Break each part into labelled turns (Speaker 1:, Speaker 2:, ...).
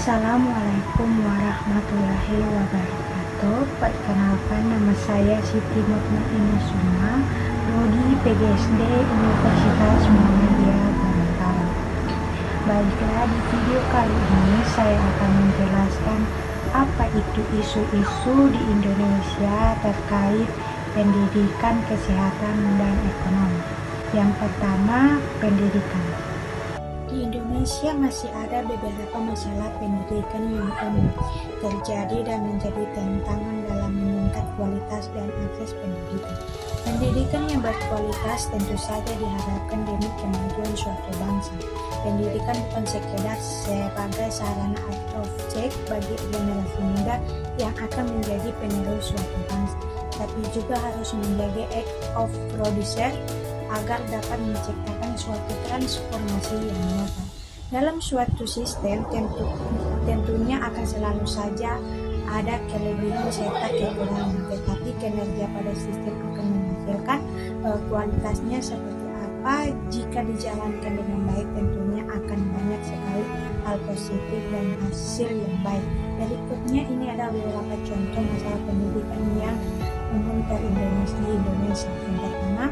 Speaker 1: Assalamualaikum warahmatullahi wabarakatuh. Perkenalkan, nama saya Siti Mutmainah Suma, Prodi PGSD Universitas Muhammadiyah Gorontalo. Baiklah, di video kali ini saya akan menjelaskan apa itu isu-isu di Indonesia terkait pendidikan, kesehatan, dan ekonomi. Yang pertama, pendidikan. Di Indonesia masih ada beberapa masalah pendidikan yang umum terjadi dan menjadi tantangan dalam meningkat kualitas dan akses pendidikan. Pendidikan yang berkualitas tentu saja diharapkan demi kemajuan suatu bangsa. Pendidikan bukan sekedar sebagai sarana atau objek bagi generasi muda yang akan menjadi penerus suatu bangsa, tapi juga harus menjadi act of producer agar dapat menciptakan suatu transformasi yang nyata. Dalam suatu sistem tentunya akan selalu saja ada kelebihan serta kekurangan, tetapi kinerja pada sistem akan menghasilkan kualitasnya seperti apa. Jika dijalankan dengan baik, tentunya akan banyak sekali hal positif dan hasil yang baik. Berikutnya ini ada beberapa contoh masalah pendidikan yang umum di Indonesia. Yang pertama,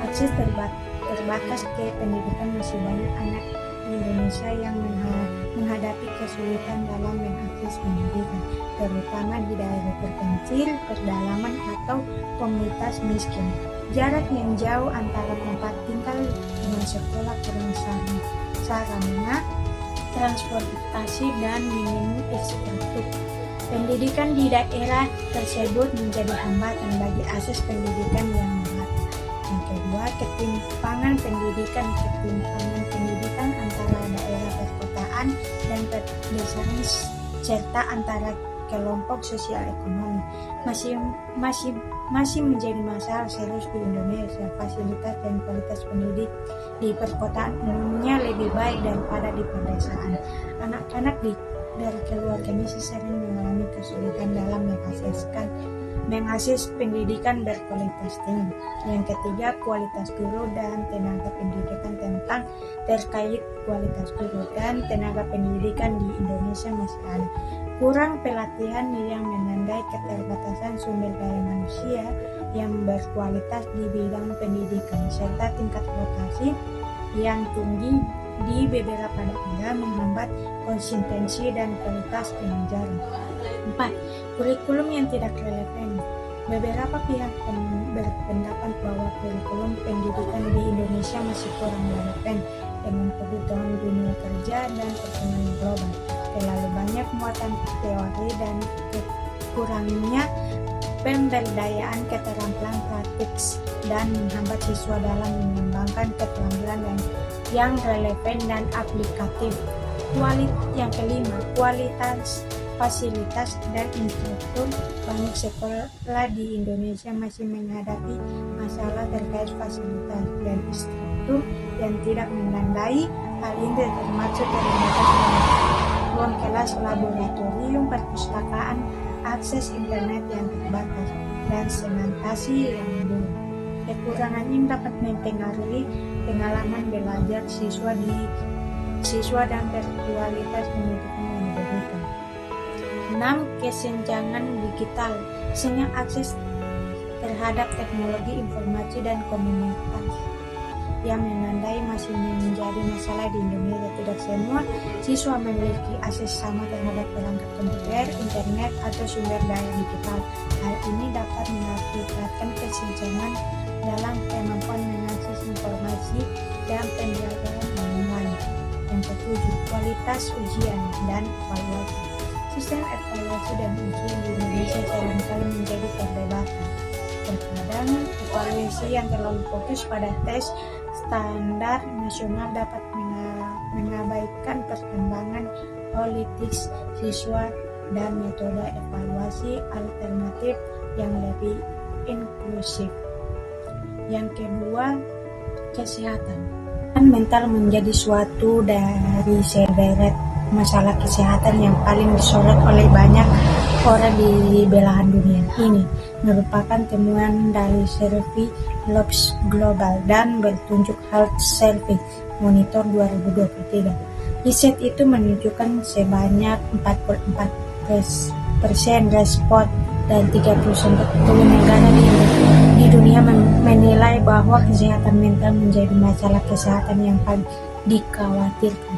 Speaker 1: akses terbatas ke pendidikan. Masih banyak anak di Indonesia yang menghadapi kesulitan dalam mengakses pendidikan, terutama di daerah terpencil, pedalaman, atau komunitas miskin. Jarak yang jauh antara tempat tinggal dengan sekolah, kurang sarana, transportasi, dan minimum infrastruktur. Pendidikan di daerah tersebut menjadi hambatan bagi akses pendidikan yang merata. Yang kedua, ketimpangan pendidikan antara daerah perkotaan dan pedesaan serta antara kelompok sosial ekonomi masih menjadi masalah serius di Indonesia. Fasilitas dan kualitas pendidik di perkotaan umumnya lebih baik daripada di pedesaan. Anak-anak dari keluarga miskin sering mengalami kesulitan dalam mengakses pendidikan berkualitas tinggi. Yang ketiga, kualitas guru dan tenaga pendidikan. Terkait kualitas guru dan tenaga pendidikan di Indonesia masih ada kurang pelatihan yang menandai keterbatasan sumber daya manusia yang berkualitas di bidang pendidikan, serta tingkat vokasi yang tinggi di beberapa daerah menghambat konsistensi dan kualitas pengajaran. 4. Kurikulum yang tidak relevan. Beberapa pihak berpendapat bahwa kurikulum pendidikan di Indonesia masih kurang relevan dengan kebutuhan dunia kerja dan perkembangan global. Terlalu banyak muatan teori dan kurangnya pemberdayaan keterampilan praktik dan menghambat siswa dalam mengembangkan keterampilan yang relevan dan aplikatif. Yang kelima, kualitas fasilitas dan infrastruktur. Banyak sekolah di Indonesia masih menghadapi masalah terkait fasilitas dan infrastruktur yang tidak memadai. Hal ini termasuk terbatas ruang kelas, laboratorium, perpustakaan, akses internet yang terbatas, dan sanitasi yang buruk. Kekurangan ini dapat mempengaruhi pengalaman belajar siswa dan berkualitas pendidikan yang diberikan. 6. Kesenjangan digital. Sinyal akses terhadap teknologi informasi dan komunikasi yang menandai masih menjadi masalah di Indonesia. Tidak semua siswa memiliki akses sama terhadap perangkat komputer, internet, atau sumber daya digital. Hal ini dapat mengakibatkan kesenjangan dalam kemampuan mengakses informasi dan pembelajaran online. Yang ketujuh, kualitas ujian dan evaluasi. Sistem evaluasi dan ujian di Indonesia seringkali menjadi perdebatan. Terkadang evaluasi yang terlalu fokus pada tes standar nasional dapat mengabaikan perkembangan politis siswa dan metode evaluasi alternatif yang lebih inklusif. Yang kedua, kesehatan. Mental menjadi suatu dari sederet masalah kesehatan yang paling disorot oleh banyak orang di belahan dunia. Ini merupakan temuan dari survei Global dan bertunjuk Health Service Monitor 2023 Riset itu menunjukkan sebanyak 44% respon dan 31 negara di dunia menilai bahwa kesehatan mental menjadi masalah kesehatan yang paling dikhawatirkan.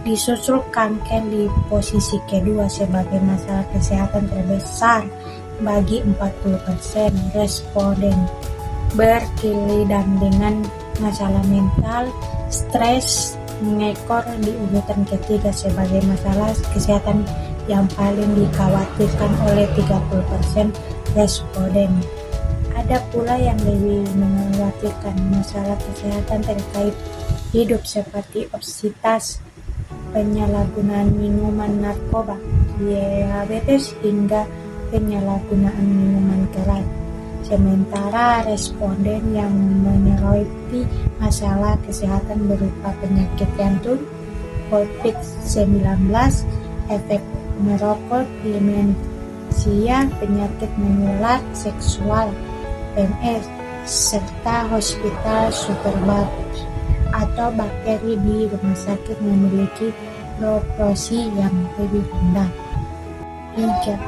Speaker 1: Disusul kanker di posisi kedua sebagai masalah kesehatan terbesar bagi 40% responden. Berkaitan dengan masalah mental, stres mengekor di urutan ketiga sebagai masalah kesehatan yang paling dikhawatirkan oleh 30% responden. Ada pula yang lebih mengkhawatirkan masalah kesehatan terkait hidup seperti obesitas, penyalahgunaan minuman narkoba, diabetes, hingga penyalahgunaan minuman keras. Sementara responden yang menyoroti masalah kesehatan berupa penyakit jantung, COVID-19, efek merokok, demensia, penyakit menular seksual, PMS, serta hospital superbug atau bakteri di rumah sakit memiliki proporsi yang lebih rendah. 3.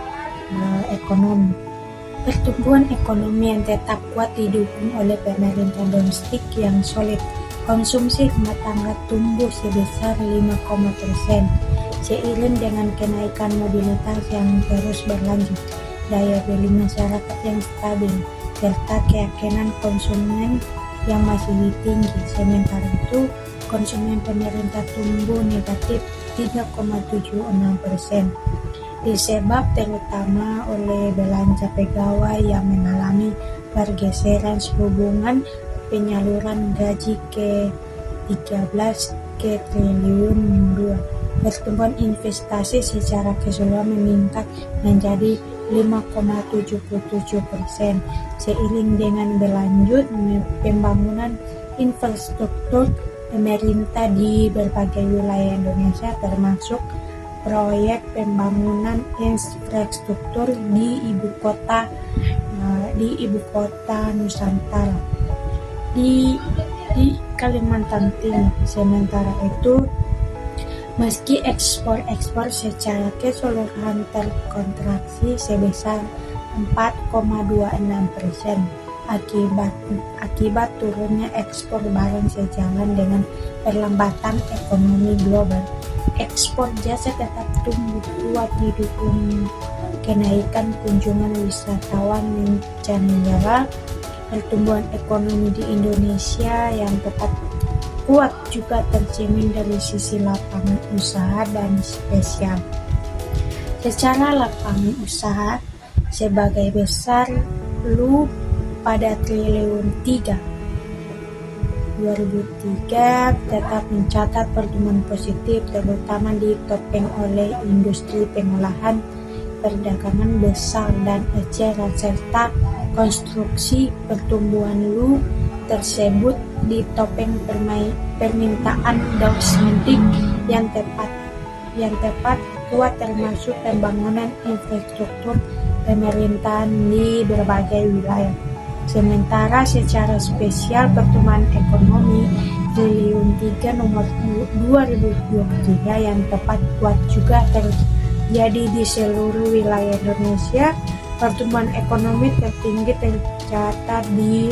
Speaker 1: Ekonomi. Pertumbuhan ekonomi yang tetap kuat didukung oleh pemerintah domestik yang solid. Konsumsi rumah tangga tumbuh sebesar 5,%, seiring dengan kenaikan mobilitas yang terus berlanjut, daya beli masyarakat yang stabil, serta keyakinan konsumen yang masih tinggi. Sementara itu, konsumen pemerintah tumbuh negatif 3,76%, disebab terutama oleh belanja pegawai yang mengalami pergeseran sehubungan penyaluran gaji ke-13 ke triliun 2. Pertumbuhan investasi secara keseluruhan meningkat menjadi 5,77%, seiring dengan berlanjut pembangunan infrastruktur pemerintah di berbagai wilayah Indonesia, termasuk proyek pembangunan infrastruktur di ibu kota Nusantara di Kalimantan Timur. Sementara itu, meski ekspor secara keseluruhan terkontraksi sebesar 4,26% akibat turunnya ekspor barang sejalan dengan perlambatan ekonomi global. Ekspor jasa tetap tumbuh kuat didukung kenaikan kunjungan wisatawan mancanegara. Pertumbuhan ekonomi di Indonesia yang tetap kuat juga tercermin dari sisi lapangan usaha dan spesial. Secara lapangan usaha sebagai besar pada triliun 3 2003 tetap mencatat pertumbuhan positif, terutama ditopang oleh industri pengolahan, perdagangan besar dan eceran, serta konstruksi. Pertumbuhan tersebut ditopang permintaan domestik yang tepat kuat, termasuk pembangunan infrastruktur pemerintahan di berbagai wilayah. Sementara secara spesial, pertumbuhan ekonomi triliun 3 nomor 2023 yang tepat kuat juga terjadi di seluruh wilayah Indonesia. Pertumbuhan ekonomi tertinggi tercatat di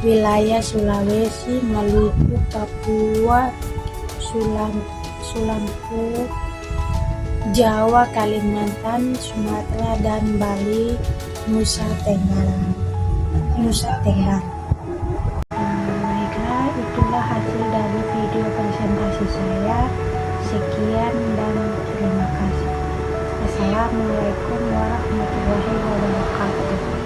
Speaker 1: wilayah Sulawesi, Maluku, Papua, Sulampu, Jawa, Kalimantan, Sumatera, dan Bali, Nusa Tenggara. Baiklah, itulah hasil dari video presentasi saya. Sekian dan terima kasih. Assalamualaikum warahmatullahi wabarakatuh.